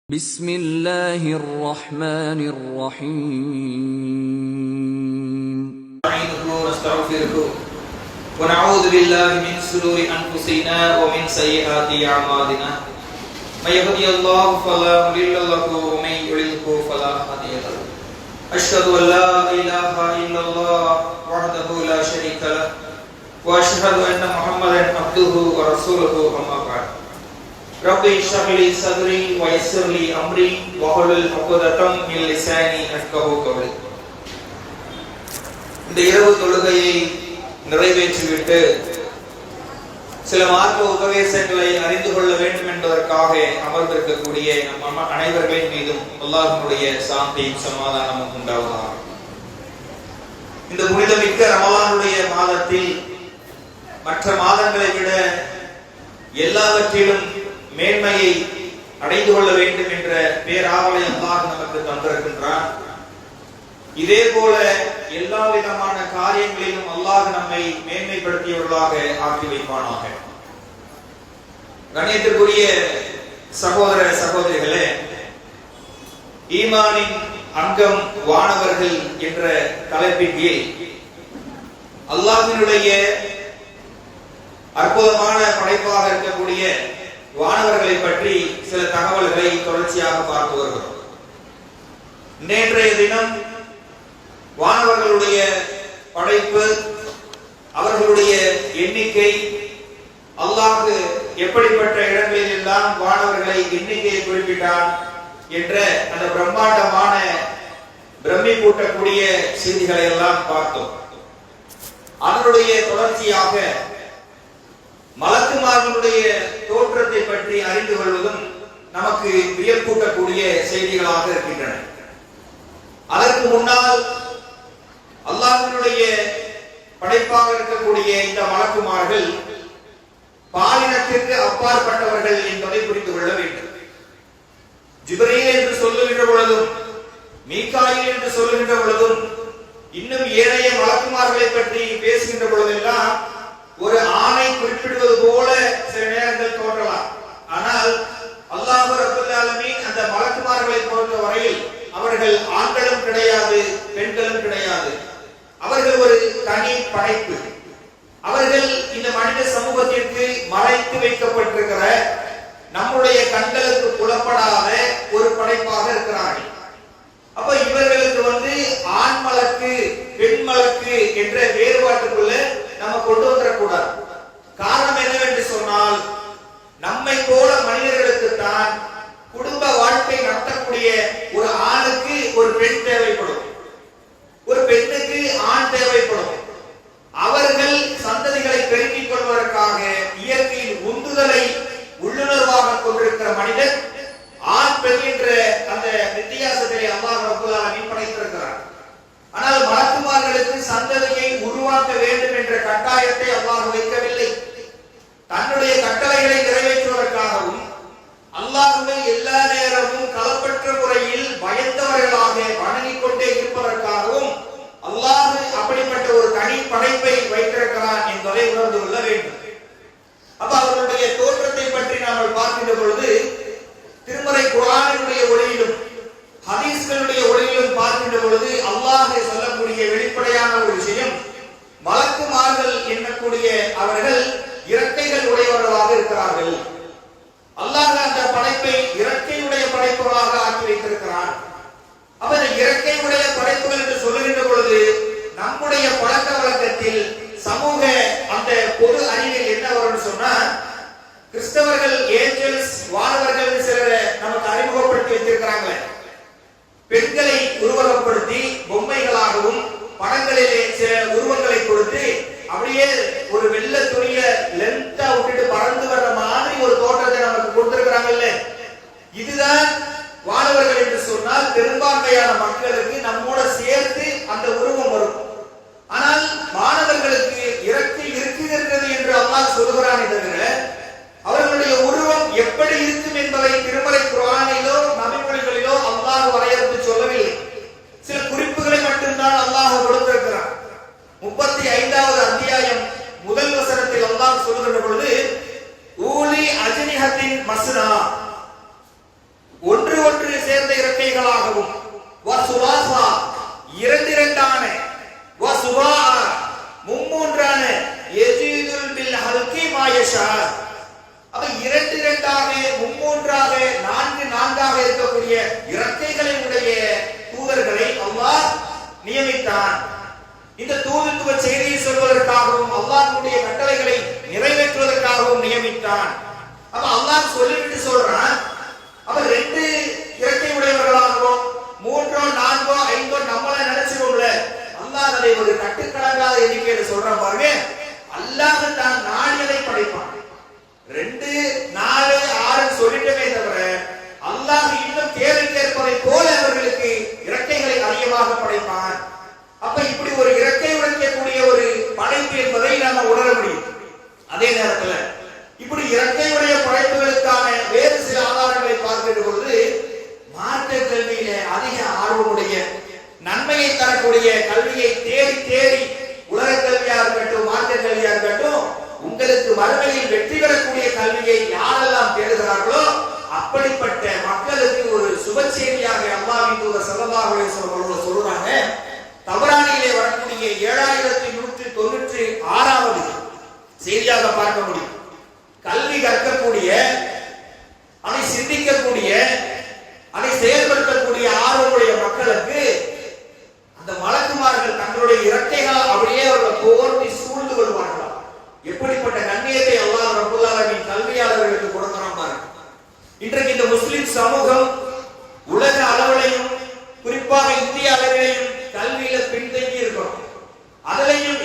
بسم الله الرحمن الرحيم نستعينه ونستغفره ونعوذ بالله من شرور أنفسنا ومن سيئات أعمالنا من يهده الله فلا مضل له ومن يضلل فلا هادي له أشهد أن لا إله إلا الله وحده لا شريك له وأشهد أن محمدا عبده ورسوله أما بعد ربي اشرح لي صدري ويسر لي أمري واحلل عقدة من لساني يفقهوا قولي. இந்த இரவு தொழுகையை நிறைவேற்றிவிட்டு சில மார்க்க உபதேசங்களை அறிந்து கொள்ள வேண்டும் என்பதற்காக அமர்ந்திருக்கக்கூடிய நம் அனைவர்களின் மீதும் அல்லாஹ்வுடைய சாந்தியும் சமாதானமும் உண்டாவதாக. இந்த புனிதமிக்க ரமலானுடைய மாதத்தில் மற்ற மாதங்களை விட எல்லாவற்றிலும் மேன்மையை அடைந்து கொள்ள வேண்டும் என்ற பேராவலை அல்லாஹ் நமக்கு தந்திருக்கின்றான். இதே போல எல்லா விதமான காரியங்களிலும் அல்லாஹ் நம்மை மேன்மைப்படுத்தியவர்களாக ஆக்கி வைப்பானாக. கண்ணியத்திற்குரிய சகோதர சகோதரிகளே, ஈமானின் அங்கம் வானவர்கள் என்ற தலைப்பின் கீழ் அல்லாஹ்வினுடைய அற்புதமான படைப்பாக இருக்கக்கூடிய வானவர்களை பற்றி சில தகவல்களை தொடர்ச்சியாக பார்த்து வருகிறோம். நேற்றைய தினம் வானவர்களுடைய படைப்பு, அவர்களுடைய எண்ணிக்கை, அல்லாஹ் எப்படிப்பட்ட இடங்களில் எல்லாம் வானவர்களை எண்ணிக்கையை குறிப்பிட்டான் என்ற அந்த பிரம்மாண்டமான பிரமிப்பூட்டக்கூடிய செய்திகளை எல்லாம் பார்த்தோம். அதனுடைய தொடர்ச்சியாக மலக்குமார்களுடைய தோற்றத்தை பற்றி அறிந்து கொள்வதும் நமக்கு வியப்பூட்டக்கூடிய செய்திகளாக இருக்கின்றன. அதற்கு முன்னால் அல்லாஹ்வினுடைய படைப்பாக இருக்கக்கூடிய இந்த மலக்குமார்கள் பாலினத்திற்கு அப்பாற்பட்டவர்கள் என்பதை புரிந்து கொள்ள வேண்டும். ஜிப்ரீல் என்று சொல்லுகின்ற பொழுதும், மீகாயில் என்று சொல்லுகின்ற பொழுதும், இன்னும் ஏனைய மலக்குமார்களை பற்றி பேசுகின்ற பொழுதெல்லாம் ஒரு ஆணை குறிப்பிடுவது போல சில நேரங்கள் தோன்றலாம். ஆனால் அல்லாஹ் ரப்பல் ஆலமீன் அந்த மலக்குமார்களை பொறுத்த வரையில் அவர்கள் ஆண்களும் கிடையாது, பெண்களும் கிடையாது. அவர்கள் ஒரு தனி படைப்பு. அவர்கள் இந்த மனித சமூகத்திற்கு மறைத்து வைக்கப்பட்டிருக்கிற, நம்முடைய கண்களுக்கு புலப்படாத ஒரு படைப்பாக இருக்கிறார்கள். அப்ப இவர்களுக்கு ஆண் மலக்கு பெண் மலக்கு என்ற வேறுபாட்டுக்குள்ள நம்ம கொண்டு வந்துடக்கூடாது. காரணம் என்னவென்று சொன்னால், நம்மை போல மனிதர்களுக்கு தான் குடும்ப வாழ்க்கை நடத்தக்கூடிய ஒரு ஆணுக்கு ஒரு பெண் தேவைப்படும், ஒரு பெண்ணுக்கு ஆண் தேவைப்படும். அவர்கள் சந்ததிகளை பெருக்கிக் கொள்வதற்காக இயற்கையின் உந்துதலை உள்ளுணர்வாக கொண்டிருக்கிற மனிதன் ஆண் பெண் என்ற அந்த வித்தியாசத்தை அல்லாஹ் ரப்பல் ஆலமீன் படைத்திருக்கிறார். ஆனால் மலக்குமார்களுக்கு சந்ததியை உருவாக்க வேண்டும் என்ற கட்டாயத்தை அல்லாஹ் வைக்கவில்லை. தன்னுடைய கட்டளைகளை நிறைவேற்றுவதற்காகவும் அல்லாஹ்வை எல்லா நேரமும் களப்பற்ற முறையில் பயந்தவர்களாக வணங்கிக் கொண்டே இருப்பதற்காகவும் அல்லாஹ் அப்படிப்பட்ட ஒரு தனி படைப்பை வைத்திருக்கிறான் என்பதை உணர்ந்து கொள்ள வேண்டும். அப்ப அவர்களுடைய தோற்றத்தை பற்றி நாம் பார்க்கின்ற பொழுது, திருமறை குர்ஆனினுடைய ஒளியிலும் ஹதீஸ்களுடைய ஒளியிலும் பார்க்கின்ற பொழுது அல்லாஹ் சொல்லக்கூடிய வெளிப்படையான ஒரு விஷயம், மலக்குமார்கள் எண்ணக்கூடிய அவர்கள் இறக்கைகள் உடையவர்களாக இருக்கிறார்கள். அல்லாஹ் அந்த படைப்பை இறக்கையுடைய படைப்புகளாக ஆக்கி வைத்திருக்கிறான். அவர் இறக்கையுடைய படைப்புகள் என்று சொல்லுகின்ற பொழுது நம்முடைய பழக்க வழக்கத்தில் சமூக அந்த பொது அறிவில் என்ன வரும்னு சொன்னா, கிறிஸ்தவர்கள் ஏஞ்சல்ஸ் வானவர்கள் சிலரை நமக்கு அறிமுகப்படுத்தி வச்சிருக்கிறாங்களே, பெண்களை உருவகப்படுத்தி பொம்மைகளாகவும் படங்களிலே சில உருவங்களை கொடுத்து அப்படியே ஒரு வெள்ள துணிய லென்த்தா விட்டுட்டு பறந்து வர்ற மாதிரி ஒரு தோற்றத்தை நமக்கு கொடுத்திருக்கிறாங்கல்ல. இதுதான் வானவர்கள் என்று சொன்னால் பெரும்பான்மையான மக்களுக்கு நம்மோட சேர்த்து அந்த உருவம் வரும். ஆனால் வானவர்களுக்கு இறக்கை இருக்கிறது என்று அல்லாஹ் சொல்கிறானே தவிர அவர்களுடைய உருவம் எப்படி இருக்கும் என்பதை திருமறை குர்ஆனிலோ நபிமொழிகளிலோ அல்லாஹ் வரையறுத்து சொல்லவில்லை. சில குறிப்புகளை மட்டும்தான் அல்லாஹ் கொடுத்திருக்கிறான். 35வது அத்தியாயம் முதல் வசனத்தில் அல்லாஹ் சொல்லுகின்ற பொழுது, ஊலி அஜ்னிஹத்தின் மஸ்னா, ஒன்று இறக்கைகளாகவும் வசுலாசா இரண்டிரண்டான வசுபா மும்மூன்றான யஜீதுல் பில் ஹல்கி மாயஷா. அப்ப இரண்டிரண்டாக மும்மூன்றாக நான்கு நான்காக இருக்கக்கூடிய இறக்கைகளை உடைய தூதர்களை அல்லாஹ் நியமித்தான். இந்த தூதுத்துவ செய்தியை சொல்வதற்காகவும் அல்லாஹ்வுடைய கட்டளைகளை நிறைவேற்றுவதற்காகவும் நியமித்தான். அப்ப அல்லாஹ் சொல்லிவிட்டு சொல்றான், அப்ப ரெண்டு இறக்கை உடையவர்களாகவோ மூன்றோ நான்கோ ஐந்தோ நம்மள நினைச்சிருவோம்ல, அல்லாஹ் அதை ஒரு கட்டுக்கடங்காத எண்ணிக்கையில சொல்றான் பாருங்க. அல்லாஹ் தான் நாடியதை படைப்பான். 2 4 6 சொல்லிட்டவே தவிர அல்லாஹ் இன்னும் தேவைக்கேற்பதை போல அவர்களுக்கு இறக்கைகளை அதிகமாக படைப்பான். அப்ப இப்படி ஒரு இறக்கை உடைக்கக்கூடிய ஒரு படைப்பு என்பதை நாம உணர முடியும். அதே நேரத்தில் இப்படி இறக்கையுடைய படைப்புகளுக்கான வேறு சில ஆதாரங்களை பார்க்கின்ற பொழுது மார்க்க கல்வியில அதிக ஆர்வமுடைய நன்மையை தரக்கூடிய கல்வியை தேடி தேடி உலக கல்வியா இருக்கட்டும் மார்க்க கல்வியா இருக்கட்டும் உங்களுக்கு மறுமையில் வெற்றி பெறக்கூடிய கல்வியை யாரெல்லாம் தேடுகிறார்களோ அப்படிப்பட்ட மக்களுக்கு ஒரு சுப செய்தியாக அல்லாஹ்வின் தூதர் ஸல்லல்லாஹு அலைஹி வஸல்லம் அவர்கள் சொல்றாங்க. தபரானியிலே வரக்கூடிய 7196வது செய்தியாக பார்க்க முடியும். கல்வி கற்கக்கூடிய, அதை சிந்திக்கக்கூடிய, அதை செயல்படுத்தக்கூடிய ஆர்வமுடைய மக்களுக்கு அந்த மலக்குமார்கள் தங்களுடைய இறக்கைகளால் அப்படியே அவர்கள் போர்த்தி சூழ்ந்து கொள்வார்களாம். எப்படிப்பட்ட கண்ணியத்தை அல்லாஹ் ரப்பல் ஆலமீன் கல்வியாளர்களுக்கு கொடுக்கிறான் பாருங்க. இன்றைக்கு இந்த முஸ்லிம் சமூகம் உலக அளவிலையும் குறிப்பாக இந்திய அளவிலையும் கல்வியில பின்தங்கி இருக்கிறோம். அதிலையும்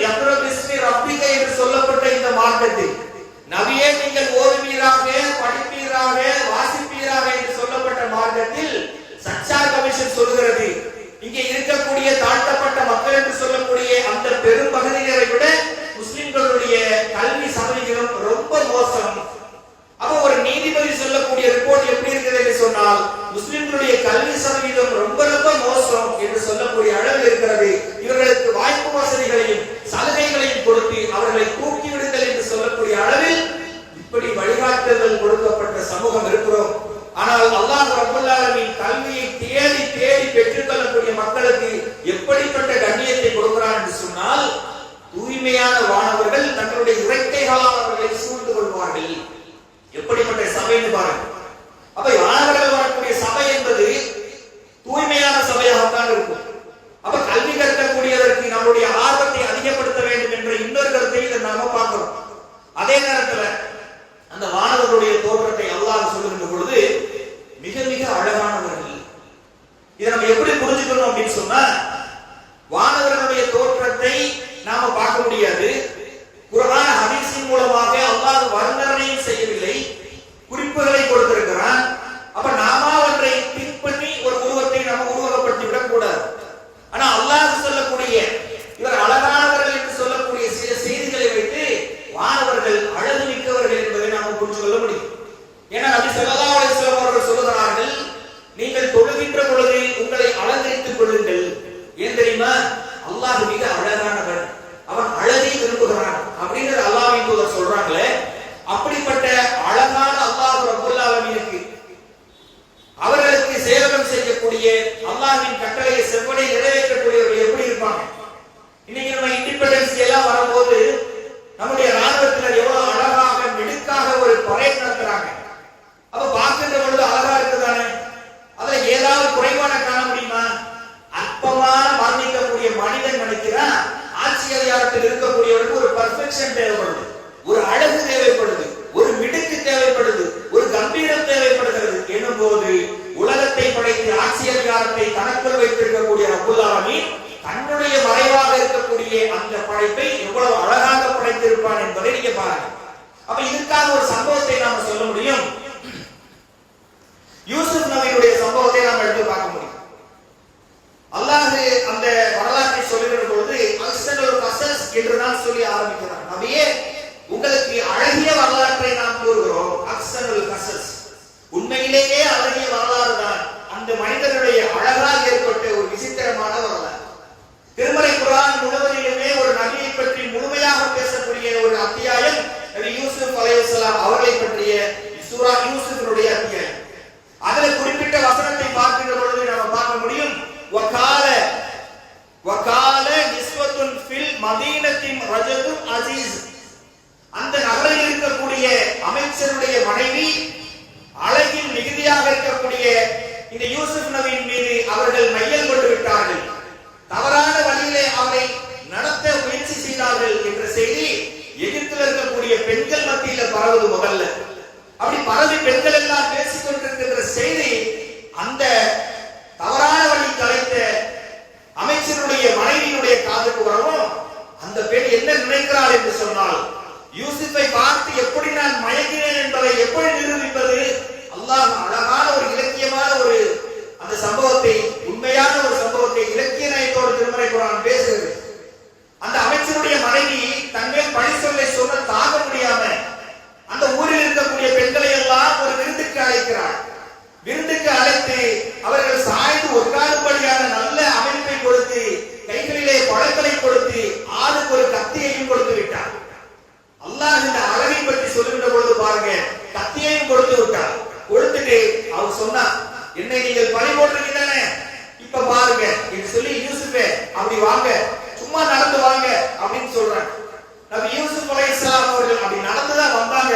ரப்பிக என்று சொல்லப்பட்ட இந்த மார்க்கத்தில் நபியே நீங்கள் ஓதுவீராக, படிப்பீராக, வாசிப்பீராக என்று சொல்லப்பட்ட மார்க்கத்தில் சச்சார் கமிஷன் சொல்கிறது, இங்கே இருக்கக்கூடிய தாழ்த்தப்பட்ட மக்கள் என்று சொல்லக்கூடிய அந்த பெரும் பகுதியினரை விட முஸ்லிம்களுடைய கல்வி சதவீதம் ரொம்ப மோசம். அப்ப ஒரு நீதிபதி சொல்லக்கூடிய ரிப்போர்ட் எப்படி இருக்குது என்று சொன்னால் முஸ்லிம்களுடைய கல்வி சதவீதம் ரொம்ப ரொம்ப மோசம் என்று சொல்லக்கூடிய அளவில் இருக்கிறது. இவர்களுக்கு வாய்ப்பு வசதிகளையும் சலுகைகளையும் கொடுத்து அவர்களை தூக்கி விடுங்கள் என்று சொல்லக்கூடிய அளவில் இப்படி வழிகாட்டுதல் கொடுக்கப்பட்ட சமூகம் இருக்கிறோம். ஆனால் அல்லாஹ் ரப்பல் ஆலமீன் கல்வியை தேடி தேடி பெற்றுக்கொள்ளக்கூடிய மக்களுக்கு எப்படிப்பட்ட கண்ணியத்தை கொடுக்கிறான் என்று சொன்னால் தூய்மையான வானவர்கள் தங்களுடைய இறக்கைகளால் அவர்களை சூழ்ந்து கொள்வார்கள். எப்படிப்பட்ட சபைன்னு பாருங்க. அப்ப வானவர்கள் வரக்கூடிய சபை என்பது தூய்மையான சபையாகத்தான் இருக்கும். அப்ப கல்வி கற்கக்கூடியதற்கு நம்முடைய ஆர்வத்தை அதிகப்படுத்த வேண்டும் என்ற இன்னொரு கருத்தை நாம பார்க்கிறோம். அதே நேரத்தில் அந்த வானவர்களுடைய தோற்றத்தை அல்லாஹ் சொல்லுகின்ற பொழுது மிக மிக அழகானவர்கள். இதை நம்ம எப்படி புரிஞ்சுக்கணும் அப்படின்னு சொன்னா, வானவர்களுடைய தோற்றத்தை நாம பார்க்க முடியாது. குர்ஆன் ஹதீஸின் மூலமாக அல்லாஹ் வர்ணனையும் செய்யவில்லை, குறிப்புகளை கொடுத்திருக்கிறான். அப்ப நாம ஒன்றை திங்க் பண்ணி ஒரு உருவத்தை நாம உருவகப்படுத்தி விடக் கூடாது. ஆனா அல்லாஹ் சொல்லக்கூடிய இவர் அழகானவர்கள் என்று சொல்லக்கூடிய சில செய்திகளை வைத்து வானவர்கள் அழகு மிக்கவர்கள் என்பதை நாம் புரிந்து கொள்ள முடியும். ஏன்னா நபி ஸல்லல்லாஹு அலைஹி வஸல்லம் அவர்கள் சொல்கிறார்கள், நீங்கள் தொழுகின்ற பொழுது உங்களை அலங்கரித்துக் கொள்ளுங்கள். ஏன் தெரியுமா? அல்லாஹ் மிக அழகானவன், அவன் அழகை விரும்புகிறான் அப்படின்னு அல்லாஹ்வின் தூதர் சொல்றாங்களே. அப்படிப்பட்ட அழகான அல்லாஹ் ரப்பல் ஆலமீனுக்கு அவர்களுக்கு சேவகம் செய்யக்கூடிய அல்லாஹ்வின் கட்டளையை செவ்வனை நிறைவேற்றக்கூடியவர்கள் எப்படி இருப்பாங்க? இன்னைக்கு நம்ம இண்டிபெண்டன்ஸ் எல்லாம் வரும்போது நம்முடைய ராணுவத்தினர் எவ்வளவு அழகாக மிடுக்காக ஒரு பரேட் நடத்துறாங்க. அப்ப பார்க்கின்ற பொழுது அழகா இருக்குதானே? அதுல ஏதாவது குறைபாட காண முடியுமா? அற்பமான மரணிக்கக்கூடிய மனிதன் நினைக்கிறான் ஆட்சி அதிகாரத்தில் இருக்கக்கூடியவருக்கு ஒரு பர்ஃபெக்ஷன் தேவைப்படுது, ஒரு அழகு தேவைப்படுது, ஒரு மிடுக்கு தேவைப்படுது, ஒரு கம்பீரம் தேவைப்படுகிறது என்னும் போது உலகத்தை படைத்து ஆட்சி அதிகாரத்தை தனக்குள் வைத்திருக்கக்கூடிய ரப்பல் ஆலமீன் தன்னுடைய மறைவாக இருக்கக்கூடிய அந்த படைப்பை எவ்வளவு அழகாக படைத்திருப்பான் என்பதை நீங்க பாருங்க. அப்ப இதுக்காக ஒரு சம்பவத்தை நாம சொல்ல முடியும். யூசுப் நபியுடைய சம்பவத்தை நாம் எடுத்து பார்க்க முடியும். அல்லாஹ் அந்த வரலாற்றை சொல்லுகிற பொழுது அஹ்ஸனுல் கஸஸ் என்று தான் சொல்லி ஆரம்பிக்கிறார். நபியே, உங்களுக்கு அழகிய வரலாற்றை நாம் கூறுகிறோம். அஹ்ஸனுல் கஸஸ், உண்மையிலேயே அழகிய வரலாறு தான். அந்த மனிதனுடைய அழகாக ஏற்பட்ட ஒரு விசித்திரமான வரலாறு. திருமறை குர்ஆன் முழுவதிலுமே ஒரு நபியை பற்றி முழுமையாக பேசக்கூடிய ஒரு அத்தியாயம் நபி யூசுப் அலைஹிஸ்ஸலாம் அவர்களை பற்றிய சூரா யூசுஃபினுடைய அத்தியாயம். அதில் குறிப்பிட்ட வசனத்தை பார்க்கின்ற பொழுது நாம் இந்த யூசுப் நபியின் மீது அவர்கள் மையல் கொண்டு விட்டார்கள், தவறான வழியிலே அவரை நடத்த முயற்சி செய்தார்கள் என்ற செய்தி எகிப்தில் இருக்கக்கூடிய பெண்கள் மத்தியில பரவுது. முதல்ல அப்படி பரவி பெண்கள் எல்லாம் பேசிக் கொண்டிருக்கின்ற செய்தி அந்த தவறான வழி கலைத்த அமைச்சருடைய மனைவியினுடைய காதுக்கு வரவும், அந்த பெண் என்ன நினைக்கிறாள் என்று சொன்னால், யூசுப்பை பார்த்து எப்படி நான் மயங்கினேன் என்பதை எப்படி நிரூபிப்பது? அல்லாஹ் அழகான ஒரு இலக்கியமான ஒரு அந்த சம்பவத்தை, உண்மையான ஒரு சம்பவத்தை இலக்கிய நயத்தோடு திருமறை குர்ஆன் பேசுகிறது. அந்த அமைச்சருடைய மனைவி தங்கள் பழி சொல்லை சொன்ன தாங்க முடியாம அந்த ஊரில் இருக்கக்கூடிய பெண்களை எல்லாம் ஒரு விருந்துக்கு அழைக்கிறார். விருந்துக்கு அழைத்து அவர்கள் சாய்ந்து உட்காரும்படியான நல்ல அமைப்பை கொடுத்து, கைகளிலே பழங்களை கொடுத்து, ஆளுக்கு ஒரு கத்தியையும் கொடுத்து விட்டார். அல்லாஹ் இந்த அழகை பற்றி சொல்லுகின்ற பொழுது பாருங்க, கத்தியையும் கொடுத்து விட்டார். கொடுத்துட்டு அவர் சொன்னார், என்னை நீங்கள் பழி போட்டிருக்கீங்க, இப்ப பாருங்க என்று சொல்லி, யூசுஃபே அப்படி வாங்க, சும்மா நடந்து வாங்க அப்படின்னு சொல்றாங்க. நபி யூசுப் அலைஹிஸ்ஸலாம் அவர்கள் அப்படி நடந்துதான் வந்தாங்க.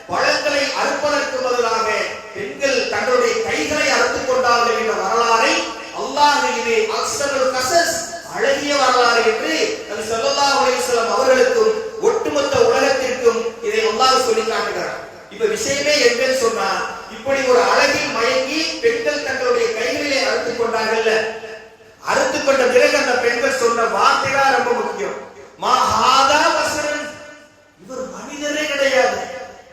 பழங்களை அறுப்பதற்கு பதிலாக பெண்கள் தங்களுடைய கைகளை அறுத்துக் கொண்டார்கள் என்ற வரலாறை அல்லாஹ் இது அக்ஸருல் கஸஸ், அழகிய வரலாறு என்று நபி ஸல்லல்லாஹு அலைஹி வஸல்லம் அவர்களுக்கும் ஒட்டுமொத்த உலகத்திற்கும் இதை அல்லாஹ் சொல்லி காட்டுகிறார். இப்ப விஷயமே என்னன்னு சொன்னா, இப்படி ஒரு அழகில் மயங்கி பெண்கள் தங்களுடைய கைகளிலே அறுத்துக் கொண்டார்கள். அறுத்துக் கொண்ட பிறகு அந்த பெண்கள் சொன்ன வார்த்தைதான் ரொம்ப முக்கியம். மஹாதா வஸரன், இவர் மனிதரே கிடையாது.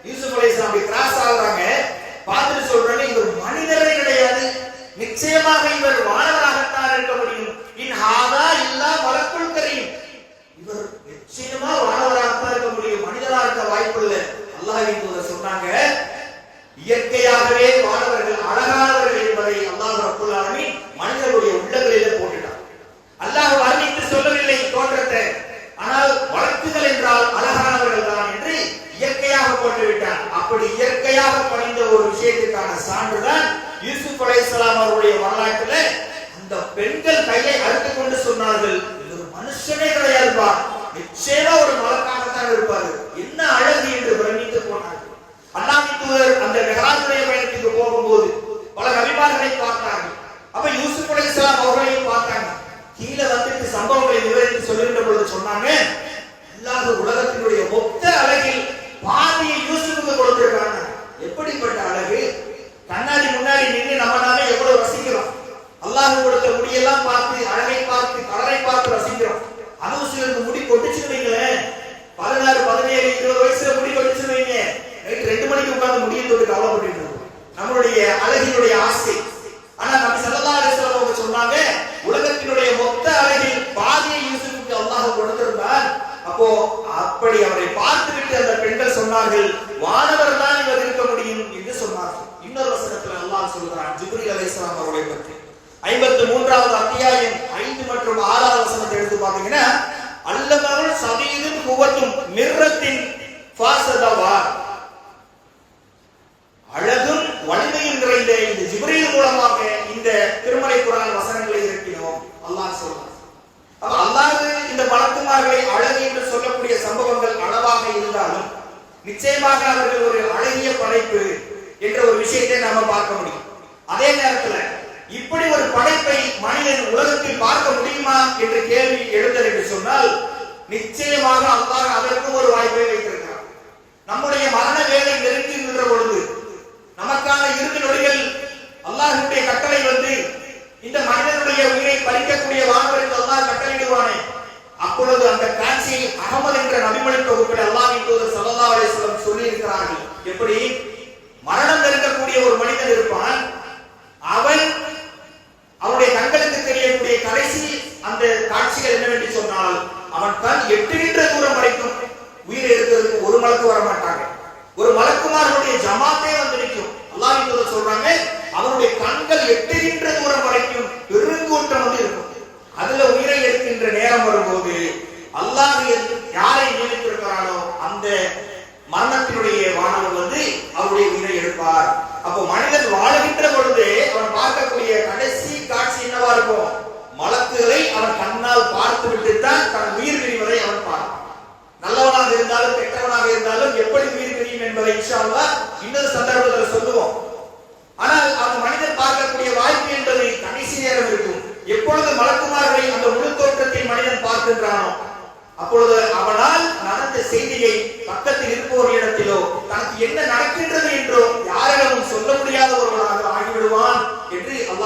யூசுப் அலைஹிஸ்ஸலாம் அப்படி கிராஸ் ஆகுறாங்க, பார்த்துட்டு சொல்றாங்க, இவர் மனிதரே கிடையாது, நிச்சயமாக இவர் வானவராகத்தான் இருக்க முடியும். இன் ஹாதா இல்லா மலக்குல் கரீம், இவர் நிச்சயமா வானவராகத்தான் இருக்க முடியும், மனிதராக இருக்க வாய்ப்பு இல்லை. அல்லாஹ்வின் தூதர் சொன்னாங்க, இயற்கையாகவே வானவர்கள் அழகானவர்கள் என்பதை அல்லாஹ் ரப்பல் ஆலமீன் மனிதர்களுடைய உள்ளங்களிலே போட்டுட்டார். அல்லாஹ் வர்ணித்து சொல்லவில்லை தோற்றத்தை, ஆனால் வழக்குகள் என்றால் அழகானவர்கள் தான் என்று இயற்கையாக போட்டுவிட்டார். அப்படி இயற்கையாக பணிந்த ஒரு விஷயத்துக்கான சான்றுதான் யூசுப் அலைஹிஸ்ஸலாம் அவருடைய வரலாற்றில் அந்த பெண்கள் கையை அறுத்துக் கொண்டு சொன்னார்கள், ஒரு மனுஷனே கிடையாதுப்பா, நிச்சயமா ஒரு மலக்காகத்தான் இருப்பாரு, என்ன அழகு என்று பிரமித்து போனார்கள். அல்லாஹ்வின் தூதர் அந்த மெஹராஜுடைய பயணத்துக்கு போகும்போது பல நபிமார்களை பார்த்தார்கள். அப்ப யூசுப் அலைஹிஸ்ஸலாம் அவர்களையும் பார்த்தாங்க. கீழே வந்துட்டு சம்பவங்களை விவரித்து சொல்லுகின்ற பொழுது சொன்னாங்க, அல்லாஹ் உலகத்தினுடைய மொத்த அழகில் பாதியை யூசுஃபுக்கு கொடுத்திருக்காங்க. எப்படிப்பட்ட அழகு! கண்ணாடி முன்னாடி நின்று நம்ம நாமே எவ்வளவு ரசிக்கிறோம். அல்லாஹ் கொடுத்த முடியெல்லாம் பார்த்து, அழகை பார்த்து, கலரை பார்த்து ரசிக்கிறோம். அதுவும் சிலருக்கு முடி கொட்டுச்சுன்னு வைங்களேன், 16, 17, 20 வயசுல முடி கொட்டுச்சுன்னு வைங்க, நைட்டு 2 மணிக்கு உட்கார்ந்து முடியை தொட்டு கவலைப்பட்டு இருக்கோம். நம்மளுடைய அழகினுடைய ஆசை. ஆனா நபி ஸல்லல்லாஹு அலைஹி வஸல்லம் அவங்க சொன்னாங்க, உலகத்தினுடைய மொத்த அழகில் பாதியை யூசுஃபுக்கு அல்லாஹ் கொடுத்திருந்தார். அப்போ அப்படி அவரை பார்த்துவிட்டு அந்த பெண்கள் சொன்னார்கள், வானவர் தான் இவர் இருக்க முடியும் என்று சொன்னார்கள். இன்னொரு வசனத்துல அல்லாஹ் சொல்கிறான் ஜிப்ரீல் அலைஹிஸ்ஸலாம் அவர்களை பற்றி. 53வது அத்தியாயம் 5 மற்றும் 6வது வசனத்தை எடுத்து பார்த்தீங்கன்னா, அல்லமருல் சதீதுன் குவத்தும் மிர்ரத்தின் ஃபாஸதவா, அழகும் வலிமையும் நிறைந்த இந்த ஜிப்ரீல் மூலமாக இந்த திருமறை குர்ஆன் வசனங்களை இறக்கினோம் அல்லாஹ் சொல்றான். அப்ப அல்லாஹ் இந்த மலக்குமார்களை அழகு என்று சொல்லக்கூடிய சம்பவங்கள் அளவாக இருந்தாலும் நிச்சயமாக அவர்கள் ஒரு அழகிய படைப்பு என்ற ஒரு விஷயத்தை நாம பார்க்க முடியும். அதே நேரத்துல இப்படி ஒரு படைப்பை மனிதன் உலகத்தில் பார்க்க முடியுமா என்ற கேள்வி எழுந்தது என்று சொன்னால், நிச்சயமாக அல்லாஹ் அதற்கு ஒரு வாய்ப்பை வைத்திருக்கிறார். நம்முடைய மரண வேலை நெருங்குகின்ற பொழுது நமக்கான இறுதி நொடிகள் அல்லாஹ்வுடைய கட்டளை வந்து இந்த மனிதனுடைய உயிரை பறிக்கக்கூடிய வானவருக்கு அல்லாஹ் கட்டளையிடுவானே, அப்பொழுது அந்த காட்சியை அகமது என்ற நபிமொழி தொகுப்பில் அல்லாஹ்வின் தூதர் ஸல்லல்லாஹு அலைஹி வஸல்லம் சொல்லி இருக்கிறார்கள். எப்படி மரணம் நெருங்கக்கூடிய ஒரு மனிதன் இருப்பான், அவன் அவனுடைய கண்களுக்கு தெரியக்கூடிய கடைசி அந்த காட்சிகள் என்னவென்று சொன்னால், அவன் கண் எட்டுகின்ற தூரம் வரைக்கும் உயிரை எடுக்கிறதுக்கு ஒரு மலக்கு வர மாட்டாங்க, ஒரு மலக்குமார்களுடைய ஜமாத்தே வந்து நிற்கும். அல்லாஹ்வின் தூதர் சொல்றாங்க,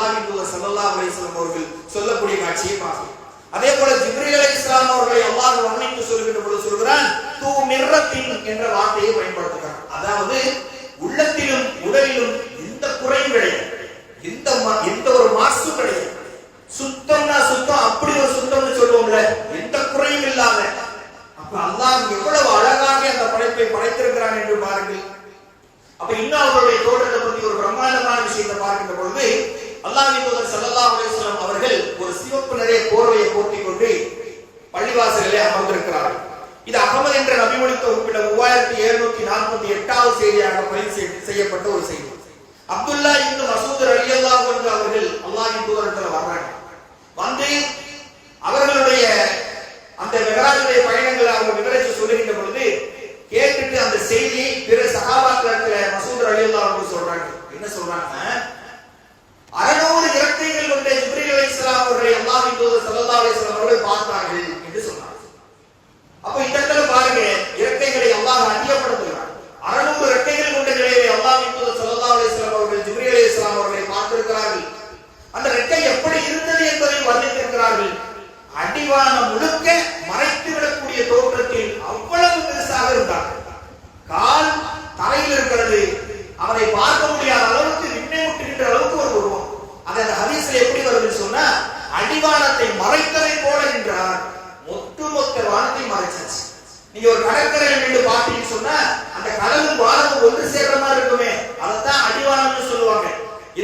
அல்லாஹ்வின் தூதர் ஸல்லல்லாஹு அலைஹி வஸல்லம் அவர்கள் சொல்லக்கூடிய காட்சியை பார்க்கிறோம். அதே போல ஜிப்ரீல் அலைஹிஸ்ஸலாம் அவர்களை அல்லாஹ் வர்ணித்து சொல்கின்ற பொழுது சொல்கிறான் தூ மிர்ரத்தின் என்ற வார்த்தையை பயன்படுத்துகிறான். அதாவது உள்ளத்திலும் உடலிலும் எந்த குறையும் கிடையாது, எந்த ஒரு மாசும் கிடையாது. சுத்தம்னா சுத்தம், அப்படி ஒரு சுத்தம்னு சொல்லுவோம்ல, எந்த குறையும் இல்லாத. அப்ப அல்லாஹ் எவ்வளவு அழகாக அந்த படைப்பை படைத்திருக்கிறான் என்று பாருங்கள். அப்ப இன்னும் அவர்களுடைய தோற்றத்தை பற்றி ஒரு பிரம்மாண்டமான விஷயத்தை பார்க்கின்ற பொழுது அல்லாஹ்வின் தூதர் ஸல்லல்லாஹு அலைஹி வஸல்லம் அவர்கள் ஒரு சிவப்பு நிறைய போர்வையை போர்த்திக் கொண்டு பள்ளிவாசலிலே அமர்ந்திருக்கிறார்கள். இது அகமது என்ற நபிமொழி தொகுப்பில் 3748வது செய்தியாக பதிவு செய்யப்பட்ட ஒரு செய்தி. அப்துல்லா இப்னு மசூத் ரலியல்லாஹு அன்ஹு அவர்கள் அல்லாஹ்வின் தூதரிடத்துல வர்றாங்க. வந்து அவர்களுடைய அந்த மிஹ்ராஜுடைய பயணங்களை அவங்க விவரித்து சொல்லுகின்ற பொழுது கேட்டுட்டு அந்த செய்தியை பிற சஹாபாக்களிடத்துல மசூத் ரலியல்லாஹு அன்ஹு சொல்றாங்க. என்ன சொல்றாங்க? 600 இறக்கைகள் கொண்ட ஜிப்ரீல் அலைஹிஸ்ஸலாம் அவர்களை அல்லாஹ்வின் தூதர் ஸல்லல்லாஹு அலைஹி வஸல்லம் அவர்கள் பார்த்தார்கள் என்று சொன்னார். அப்ப இந்த இடத்துல பாருங்க, இறக்கைகளை அல்லாஹ் அதிகப்படுத்துகிறார். 600 இறக்கைகள் கொண்ட நிலையை அல்லாஹ்வின் தூதர் ஸல்லல்லாஹு அலைஹி வஸல்லம் அவர்கள் ஜிப்ரீல் அலைஹிஸ்ஸலாம் அவர்களை பார்த்திருக்கிறார்கள். அந்த இறக்கை எப்படி இருந்தது என்பதை வர்ணித்திருக்கிறார்கள். அடிவானம் முழுக்க மறைத்து விடக்கூடிய தோற்றத்தில் அவ்வளவு பெருசாக இருந்தார். கால் தரையில் இருக்கிறது, அவரை பார்க்க முடியாத அளவுக்கு விண்ணை முட்டுகின்ற அளவுக்கு ஒரு உருவம். அது அந்த ஹதீஸ்ல எப்படி வருதுன்னு சொன்னா, அடிவானத்தை மறைத்ததை போல நின்றார். ஒட்டுமொத்த வானத்தை மறைச்சாச்சு. நீங்க ஒரு கடற்கரையில் நின்று பார்த்தீங்கன்னு சொன்னா அந்த கடலும் வானமும் ஒன்று சேர்ற மாதிரி இருக்குமே, அதைத்தான் அடிவானம்னு சொல்லுவாங்க.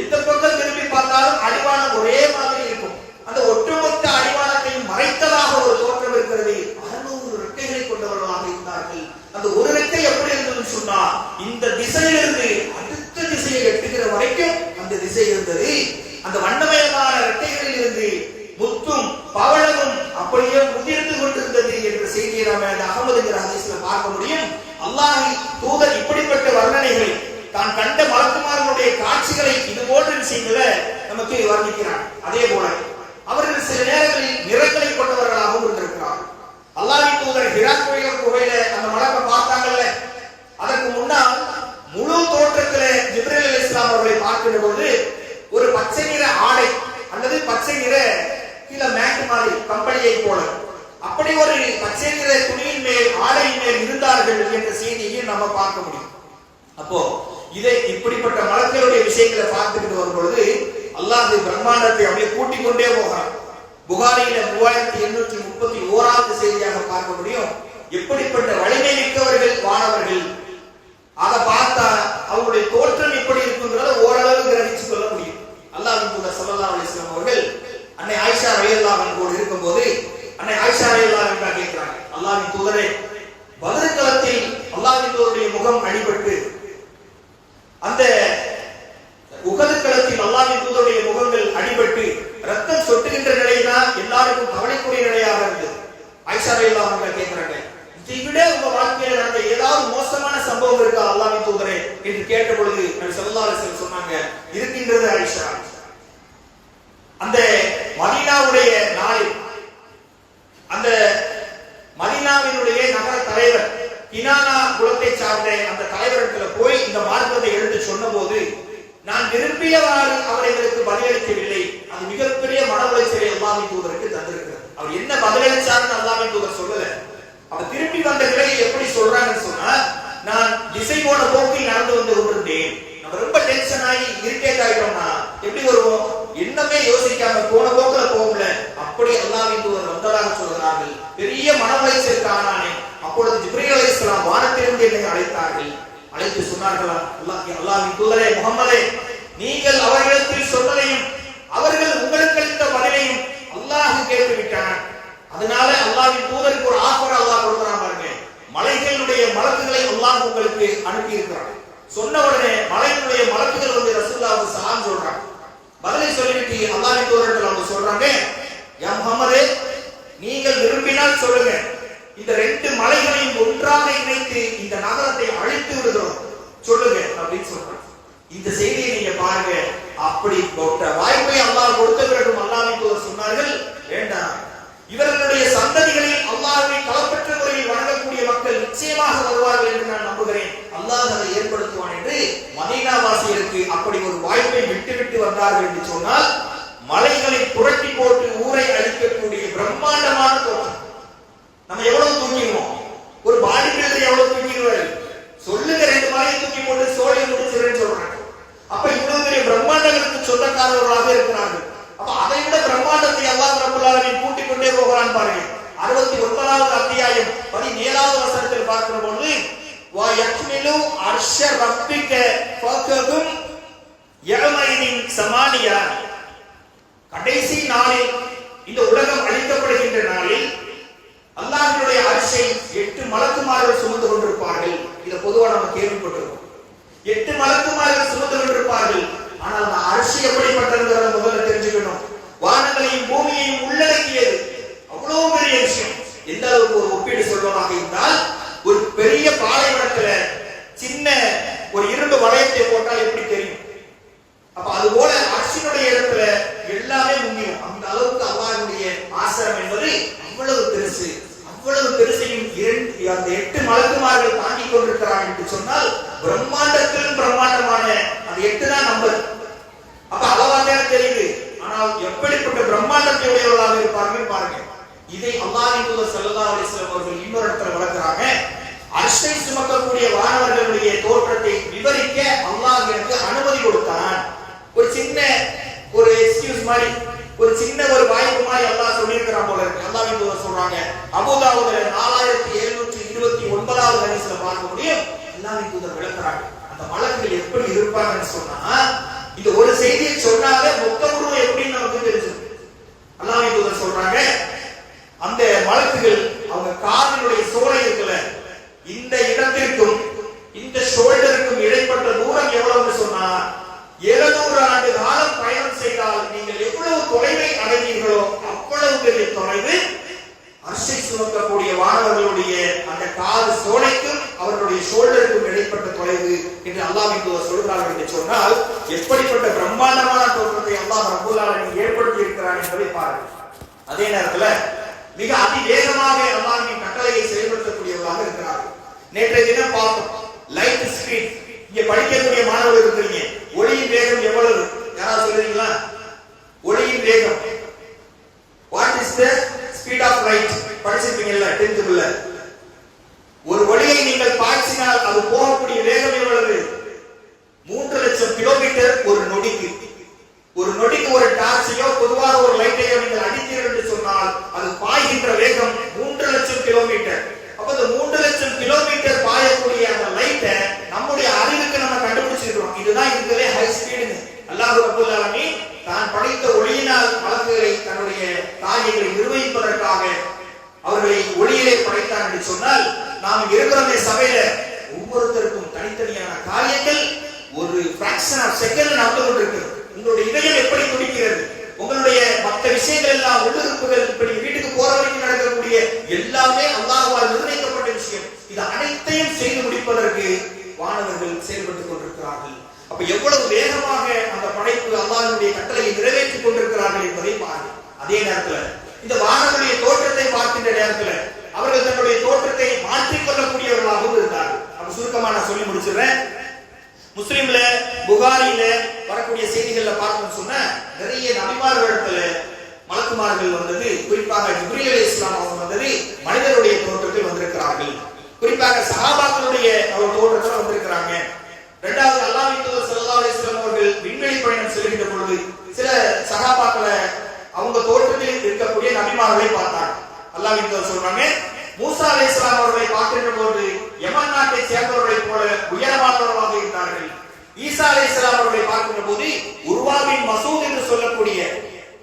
எந்த பக்கம் திரும்பி பார்த்தாலும் அடிவானம் ஒரே மாதிரி இருக்கும். அந்த ஒட்டுமொத்த அடிவானத்தையும் மறைத்ததாக ஒரு தோற்றம் இருக்கிறது. 600 ரெக்கைகளை கொண்டவர்களாக இருந்தார்கள். அந்த ஒரு ரெக்கை எப்படி இருந்ததுன்னு சொன்னா, இந்த திசையிலிருந்து அடுத்த திசையை எட்டுகிற வரைக்கும் அந்த திசை இருந்தது. அந்த வண்ணமயமான ரெக்கைகளில் இருந்து முத்தும் பவளமும் அப்படியே முதிர்ந்து கொண்டிருந்தது என்ற செய்தியை நாம அகமதுங்கிற ஹதீஸ்ல பார்க்க முடியும். அல்லாஹ்வின் தூதர் இப்படிப்பட்ட வர்ணனைகளை, தான் கண்ட மலக்குமார்களுடைய காட்சிகளை இது போன்ற விஷயங்களை நமக்கு வர்ணிக்கிறார். அதே போல அவர்கள் சில நேரங்களில் நிறங்களை கொண்டவர்களாகவும் இருந்திருக்கிறார்கள். அல்லாஹ்வின் தூதர் ஹிரா குகையில அந்த மலக்கை பார்த்தாங்கல்ல, அதற்கு முன்னால் முழு தோற்றத்துல ஜிப்ரீல் அலைஹிஸ்ஸலாம் அவர்களை பார்க்கின்ற போது ஒரு பச்சை நிற ஆடை அல்லது பச்சை நிற கீழ மேட் மாதிரி கம்பளியை போல அப்படி ஒரு பச்சை நிற துணியின் மேல் ஆடையின் மேல் இருந்தார்கள் என்ற செய்தியை நம்ம பார்க்க முடியும். அப்போ இதை இப்படிப்பட்ட மலக்குகளுடைய விஷயங்களை பார்த்துக்கிட்டு வரும் பொழுது அல்லாஹ் பிரம்மாண்டத்தை அப்படியே கூட்டிக் கொண்டே போகிறான். புகாரியில 3831வது செய்தியாக பார்க்க முடியும். எப்படிப்பட்ட வலிமை மிக்கவர்கள் வானவர்கள், அதை பார்த்தா அவங்களுடைய தோற்றம் எப்படி இருக்குங்கிறத ஓரளவு கிரகிச்சு கொள்ள முடியும். அல்லாஹ்வின் தூதர் ஸல்லல்லாஹு அலைஹி வஸல்லம் அவர்கள் அன்னை ஆயிஷா ரலியல்லாஹு அன்ஹா இருக்கும்போது அன்னை ஆயிஷா ரலியல்லாஹு அன்ஹா கேட்கிறாங்க, அல்லாஹ்வின் தூதரே, பத்ர் களத்தில் அல்லாஹ்வின் தூதருடைய முகம் அடிபட்டு அந்த உஹது களத்தில் அல்லாஹ்வின் தூதருடைய முகங்கள் அடிபட்டு ரத்தம் சொட்டுகின்ற நிலைதான் எல்லாருக்கும் கவலைக்குரிய நிலையாக இருந்தது. ஆயிஷா ரலியல்லாஹு அன்ஹா கேட்கிறாங்க, இதை விட உங்க வாழ்க்கையில் நடந்த ஏதாவது மோசமான சம்பவம் இருக்கா அல்லாஹ்வின் தூதரே என்று கேட்ட பொழுது நபி ஸல்லல்லாஹு அலைஹி வஸல்லம் சொன்னாங்க, இருக்கின்றது ஆயிஷா. அந்த மதீனாவுடைய நாளில் அந்த மதீனாவினுடைய நகர தலைவர் கினானா குலத்தை சார்ந்த அந்த தலைவரிடத்துல போய் இந்த மார்க்கத்தை எடுத்து சொன்ன போது, நான் விரும்பியவாறு அவர் எங்களுக்கு பதிலளிக்கவில்லை. அது மிகப்பெரிய மன உளைச்சலை அல்லாஹ்வின் தூதருக்கு தந்திருக்கிறது. அவர் என்ன பதிலளிச்சாருன்னு அல்லாஹ்வின் தூதர் சொல்லல. அவர் திரும்பி வந்த நிலையை எப்படி சொல்றாங்கன்னு சொன்னா, நான் திசை போன போக்கில் நடந்து வந்து கொண்டிருந்தேன். நம்ம ரொம்ப டென்ஷன் ஆகி இரிட்டேட் ஆயிட்டோம்னா எப்படி வருவோம்? என்னமே யோசிக்காம போன போக்குல போகல. அப்படி அல்லாஹ்வின் தூதர் வந்ததாக சொல்கிறார்கள். பெரிய மன உளைச்சல் காணானே. அப்பொழுது ஜிப்ரீல் அலைஹிஸ்ஸலாம் வானத்திலிருந்து என்னை அழைத்தார்கள். அழைத்து சொன்னார்களா, அல்லாஹ்வின் தூதரே முஹம்மதே, நீங்கள் அவர்களிடத்தில் சொன்னதையும் அவர்கள் உங்களுக்கு அளித்த பதிலையும் அல்லாஹ் கேட்டு விட்டான். அதனால அல்லாஹ்வின் தூதருக்கு ஒரு ஆஃபர் அல்லாஹ் கொடுக்கிறான் பாருங்க. மலைகளுடைய மலக்குகளை அல்லாஹ் உங்களுக்கு அனுப்பி இருக்கிறான். சொன்ன உடனே மலைகளுடைய மலக்குகள் வந்து ரசூலுல்லாஹ்வுக்கு சலாம் சொல்றாங்க. பதிலை சொல்லிட்டு அல்லாஹ்வின் தூதர்கள் அவங்க சொல்றாங்க, யா முஹம்மதே, நீங்கள் விரும்பினால் சொல்லுங்க, இந்த 2 மலைகளையும் ஒன்றாக இணைத்து இந்த நகரத்தை அழித்து விடுகிறோம், சொல்லுங்க அப்படின்னு சொல்றாங்க. இந்த செய்தியை நீங்க பாருங்க. அப்படி வாய்ப்பை அல்லாஹ் கொடுத்த பிறகும் அல்லாஹ்வின் தூதர் சொன்னார்கள், வேண்டாம், இவர்களுடைய சந்ததிகளில் அல்லாஹ்வை களப்பற்ற முறையில் வணங்கக்கூடிய மக்கள் நிச்சயமாக வருவார்கள் என்று நான் நம்புகிறேன். அல்லாஹ் அதை ஏற்படுத்துவான் என்று மதீனா வாசிகளுக்கு அப்படி ஒரு வாய்ப்பை விட்டு வந்தார்கள் என்று சொன்னால், மலைகளை புரட்டி போட்டு ஊரை அழிக்கக்கூடிய பிரம்மாண்டமான தோட்டம். நம்ம எவ்வளவு தூக்கிடுவோம்? ஒரு பாடி பில்டர் எவ்வளவு தூக்கிடுவாரு? சொல்லுங்க, 2 மலையை தூக்கி போட்டு சோழை முடிச்சிருன்னு சொல்றாங்க. அப்ப இவ்வளவு பெரிய பிரம்மாண்டங்களுக்கு சொந்தக்காரர்களாக இருக்கிறார்கள். அப்ப அதை விட பிரம்மாண்டத்தை அல்லாஹ் ரப்பல் ஆலமீன் கூட்டிக் கொண்டே போகிறான் பாருங்க. 69வது அத்தியாயம் 17வது வசனத்தில் பார்க்கிற பொழுது, வா யக்மிலு அர்ஷ ரப்பிக ஃபகதும் யௌமைதின் சமானியா, கடைசி நாளில், இந்த உலகம் அழிக்கப்படுகின்ற நாளில் அல்லாஹ்வுடைய அரிசை 8 மலக்குமார்கள் சுமந்து கொண்டிருப்பார்கள். இத பொதுவா நம்ம கேள்விப்பட்டிருக்கோம். 8 மலக்குமார்கள் சுமந்து கொண்டிருப்பார்கள். ஆனால் அந்த அரிசி எப்படிப்பட்டதுங்கிறத முதல்ல தெரிஞ்சுக்கணும். வானங்களையும் பூமியையும் உள்ளடக்கியது. அவ்வளவு பெரிய விஷயம். எந்த அளவுக்கு ஒரு ஒப்பீடு சொல்வதாக இருந்தால், ஒரு பெரிய பாலைவனத்துல சின்ன ஒரு இரும்பு வளையத்தை போட்டால் எப்படி தெரியும்? அப்ப அது போல அரிசியினுடைய இடத்துல எல்லாமே முங்கிடும். அந்த அளவுக்கு அல்லாஹ்வுடைய ஆசிரம் என்பது அவ்வளவு பெருசு. அவ்வளவு பெருசையும் அந்த 8 மலக்குமார்கள் தாண்டி கொண்டிருக்கிறார்கள் என்று சொன்னால், பிரம்மாண்டத்திலும் பிரம்மாண்டமான அந்த 8 தான் நம்பர். அப்ப அளவாக தெரியுது. ஆனால் எப்படிப்பட்ட பிரம்மாண்டத்தை உடையவர்களாக இருப்பார்கள் பாருங்க. இதை அல்லாஹ்வின் தூதர் ஸல்லல்லாஹு அலைஹி வஸல்லம் அவர்கள் இன்னொரு இடத்துல வளர்க்கிறாங்க. அர்ஷை சுமக்கக்கூடிய வானவர்களுடைய தோற்றத்தை விவரிக்க அல்லாஹ் எனக்கு அனுமதி கொடுத்தான். ஒரு சின்ன ஒரு எக்ஸ்கியூஸ் மாதிரி, ஒரு சின்ன ஒரு வாய்ப்பு மாதிரி அல்லாஹ் சொல்லியிருக்கிறான் போல இருக்கு. அல்லாஹ்வின் தூதர் சொல்றாங்க, அபூதாவூதுல 4729வது ஹதீஸ்ல பார்க்க முடியும். அல்லாஹ்வின் தூதர் விளக்குறாங்க, அந்த மலக்குகள் எப்படி இருப்பாங்கன்னு சொன்னா, இந்த ஒரு செய்தியை சொன்னாலே மொத்த உருவம் எப்படின்னு நமக்கு தெரிஞ்சிடும். அல்லாஹ்வின் தூதர் சொல்றாங்க, அந்த மலக்குகள் அவங்க காதினுடைய சோலை இருக்குல்ல, இந்த இடத்திற்கும் இந்த ஷோல்டருக்கும் இடைப்பட்ட தூரம் எவ்வளவுன்னு சொன்னா, 700 ஆண்டு காலம் பயணம் செய்தால் நீங்கள் எவ்வளவு தொலைவை அடைவீர்களோ அவ்வளவு பெரிய தொலைவு அர்ஷை சுமக்கக்கூடிய வானவர்களுடைய அந்த காது சோலைக்கும் அவர்களுடைய ஷோல்டருக்கும் இடைப்பட்ட தொலைவு என்று அல்லாஹ்வின் தூதர் சொல்கிறார்கள் என்று சொன்னால், எப்படிப்பட்ட பிரம்மாண்டமான தோற்றத்தை அல்லாஹ் ரப்பல் ஆலமீன் ஏற்படுத்தி இருக்கிறார் என்பதை பாருங்கள். அதே நேரத்துல மிக அதிவேகமாக அல்லாஹ்வின் கட்டளையை செயல்படுத்தக்கூடியவர்களாக இருக்கிறார்கள். நேற்றைய தினம் பார்த்தோம், லைட் ஸ்பீட். இங்க படிக்கக்கூடிய மாணவர்கள் இருக்கிறீங்க, ஒளியின் வேகம் எவ்வளவு? யாராவது சொல்றீங்களா? ஒளியின் வேகம், what is the speed of light? படிச்சிருப்பீங்கல்ல 10th குள்ள. ஒரு ஒளியை நீங்கள் பாய்ச்சினால் அது போகக்கூடிய வேகம் எவ்வளவு? 3 லட்சம் கிலோமீட்டர் ஒரு நொடிக்கு. ஒரு நொடிக்கு ஒரு டார்ச்சையோ பொதுவாக ஒரு லைட்டையோ நீங்கள் அடித்தீர்கள் என்று சொன்னால் அது பாய்கின்ற வேகம் 3 லட்சம் கிலோமீட்டர். அப்ப இந்த 3 லட்சம் கிலோமீட்டர் பாயக்கூடிய அந்த லைட்டை நம்முடைய அறிவுக்கு நம்ம கண்டுபிடிச்சிருக்கிறோம். இதுதான் இருக்கிறதே ஹை ஸ்பீடுங்க. அல்லாஹ் ரப்பல் ஆலமீன் தான் படைத்த ஒளியினால் மலக்குகளை தன்னுடைய காரியங்களை நிர்வகிப்பதற்காக அவர்களை ஒளியிலே படைத்தான் என்று சொன்னால், நாம் இருக்கிறோமே சபையில ஒவ்வொருத்தருக்கும் தனித்தனியான காரியங்கள் ஒரு ஃபிராக்ஷன் ஆஃப் செகண்ட் நடந்து கொண்டிருக்கிறது. உங்களுடைய இதயம் எப்படி துடிக்கிறது, உங்களுடைய மற்ற விஷயங்கள் எல்லாம், உள்ளுறுப்புகள், இப்படி வீட்டுக்கு போற வரைக்கும் நடக்கக்கூடிய எல்லாமே அல்லாஹ்வால் நிர்ணயிக்கப்பட்ட விஷயம். இது அனைத்தையும் செய்து முடிப்பதற்கு வானவர்கள் செயல்பட்டுக் கொண்டிருக்கிறார்கள். அப்ப எவ்வளவு வேகமாக அந்த படைப்பு அல்லாஹ்வுடைய கட்டளையை நிறைவேற்றிக் கொண்டிருக்கிறார்கள் என்பதை பாருங்கள். அதே நேரத்துல இந்த வானவருடைய தோற்றத்தை பார்க்கின்ற நேரத்துல அவர்கள் தன்னுடைய தோற்றத்தை மாற்றிக்கொள்ளக்கூடியவர்களாகவும் இருந்தார்கள். அப்ப சுருக்கமா நான் சொல்லி முடிச்சிடுறேன். முஸ்லிம்ல புகாரில வரக்கூடிய செய்திகள்ல பார்த்தோம்னு சொன்னா, நிறைய நபிமார்களிடத்துல மலக்குமார்கள் வந்தது, குறிப்பாக ஜிப்ரீல் அலைஹிஸ்ஸலாம் அவங்க வந்தது மனிதருடைய தோற்றத்தில் வந்திருக்கிறார்கள். குறிப்பாக சஹாபாக்களுடைய தோற்றத்தில் வந்திருக்கிறாங்க. இரண்டாவது, அல்லாஹ்வின் தூதர் ஸல்லல்லாஹு அலைஹி வஸல்லம் அவர்கள் விண்வெளி பயணம் செல்கின்ற பொழுது சில சஹாபாக்களை அவங்க தோற்றத்தில் இருக்கக்கூடிய நபிமார்களை பார்த்தாங்க. அல்லாஹ்வின் தூதர் சொல்றாங்க, மூசா அலைஹிஸ்ஸலாம் அவர்களை பார்க்கின்ற போது யமன் நாட்டை சேர்ந்தவர்களைப் போல உயரமானவர்களாக இருந்தார்கள். ஈசா அலைஹிஸ்ஸலாம் அவர்களை பார்க்கின்ற போது உர்வாவின் மசூத் என்று சொல்லக்கூடிய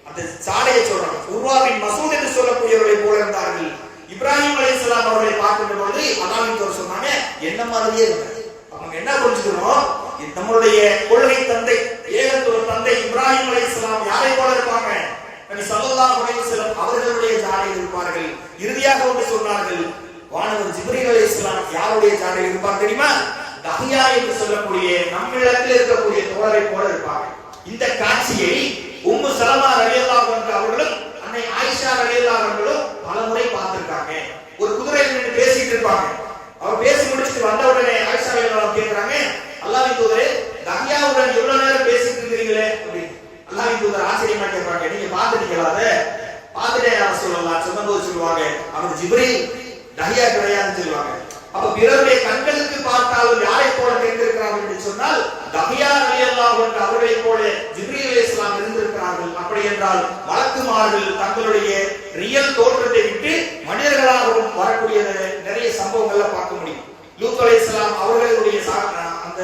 அந்த சாடையை சொல்றாங்க, உர்வாவின் மசூத் என்று சொல்லக்கூடியவர்களைப் போல இருந்தார்கள். இப்ராஹிம் அலைஹிஸ்ஸலாம் அவர்களை பார்க்கின்ற பொழுது அல்லாஹ்வின் தூதர் சொன்னாங்க, என்ன மாதிரியே இருந்தாங்க. அவங்க என்ன புரிஞ்சுக்கணும், நம்மளுடைய கொள்கை தந்தை, ஏகத்துவ தந்தை இப்ராஹிம் அலைஹிஸ்ஸலாம் யாரை போல இருப்பாங்க? நபி ஸல்லல்லாஹு அலைஹி வஸல்லம் அவர்களுடைய ஜாடையில் இருப்பார்கள். இறுதியாக ஒன்று சொன்னார்கள், வானவர் ஜிப்ரீல் அலைஹிஸ்ஸலாம் யாருடைய ஜாடையில் இருப்பார் தெரியுமா? தஹியா என்று சொல்லக்கூடிய நம்மிடத்தில் இருக்கக்கூடிய தோழரை போல இருப்பாங்க. இந்த காட்சியை உம்மு சலமா ரலியல்லாஹு அன்ஹா அவர்களும் அன்னை ஆயிஷா ரலியல்லாஹு அன்ஹாவும் பலமுறை பார்த்திருக்காங்க. ஒரு குதிரையில் நின்று பேசிட்டு இருப்பாங்க. அவர் பேசி முடிச்சுட்டு வந்த உடனே ஆயிஷா ரலியல்லாஹு தஹியாவுடன் இவ்வளவு நேரம் பேசிட்டு இருக்கிறீங்களே அப்படின்னு அல்லாஹ்வின் தூதர் ஆச்சரியமா கேட்பாங்க, நீங்க பாத்துட்டீங்களா? அதை பாத்துட்டே யார சொல்லலாம் சொன்னபோது சொல்லுவாங்க, அவர் ஜிப்ரீல் தஹியா கிடையாதுன்னு சொல்லுவாங்க. அப்ப பிறருடைய கண்களுக்கு பார்த்தாலும் யாரை போல கேட்டிருக்கிறார்கள் என்று சொன்னால் தஹியா ரலியல்லாஹு அன்ஹு அவர்களை போல ஜிப்ரீல் அலைஹிஸ்ஸலாம் இருந்திருக்கிறார்கள். அப்படி என்றால் மலக்குமார்கள் தங்களுடைய ரியல் தோற்றத்தை விட்டு மனிதர்களாகவும் வரக்கூடிய நிறைய சம்பவங்களை பார்க்க முடியும். லூத் அலைஹிஸ்ஸலாம் அவர்களுடைய அந்த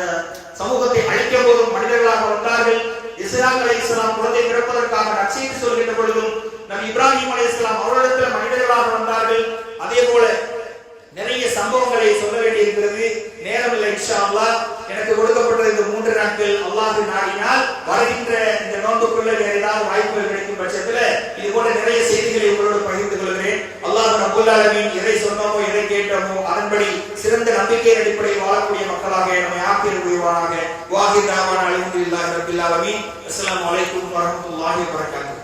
சமூகத்தை அழிக்க போதும் மனிதர்களாக வந்தார்கள். இஸ்ஹாக் அலைஹிஸ்ஸலாம் குழந்தை பிறப்பதற்காக நற்செய்தி சொல்கின்ற பொழுதும் நபி இப்ராஹிம் அலைஹிஸ்ஸலாம் அவர்களிடத்தில் மனிதர்களாக வந்தார்கள். அதே போல நிறைய சம்பவங்களை சொல்ல வேண்டியிருக்கிறது. நேரம் இல்லை. இன்ஷா அல்லாஹ் எனக்கு கொடுக்கப்பட்ட இந்த 3 நாட்கள் அல்லாஹ் நாடினால் வருகின்ற இந்த நோன்புக்குள்ள வேற ஏதாவது வாய்ப்புகள் கிடைக்கும் பட்சத்தில் இது போன்ற நிறைய செய்திகளை உங்களோடு பகிர்ந்து கொள்கிறேன். அல்லாஹ் ரப்பல் ஆலமீன் எதை சொன்னோமோ எதை கேட்டோமோ அதன்படி சிறந்த நம்பிக்கையின் அடிப்படையில் வாழக்கூடிய மக்களாக நம்மை ஆக்கிர புரிவானாக. வாஹிர் தாவானா அல்ஹம்துலில்லாஹி ரப்பில் ஆலமீன். அஸ்ஸலாமு அலைக்கும் வரஹ்மத்துல்லாஹி வபரகாத்துஹு.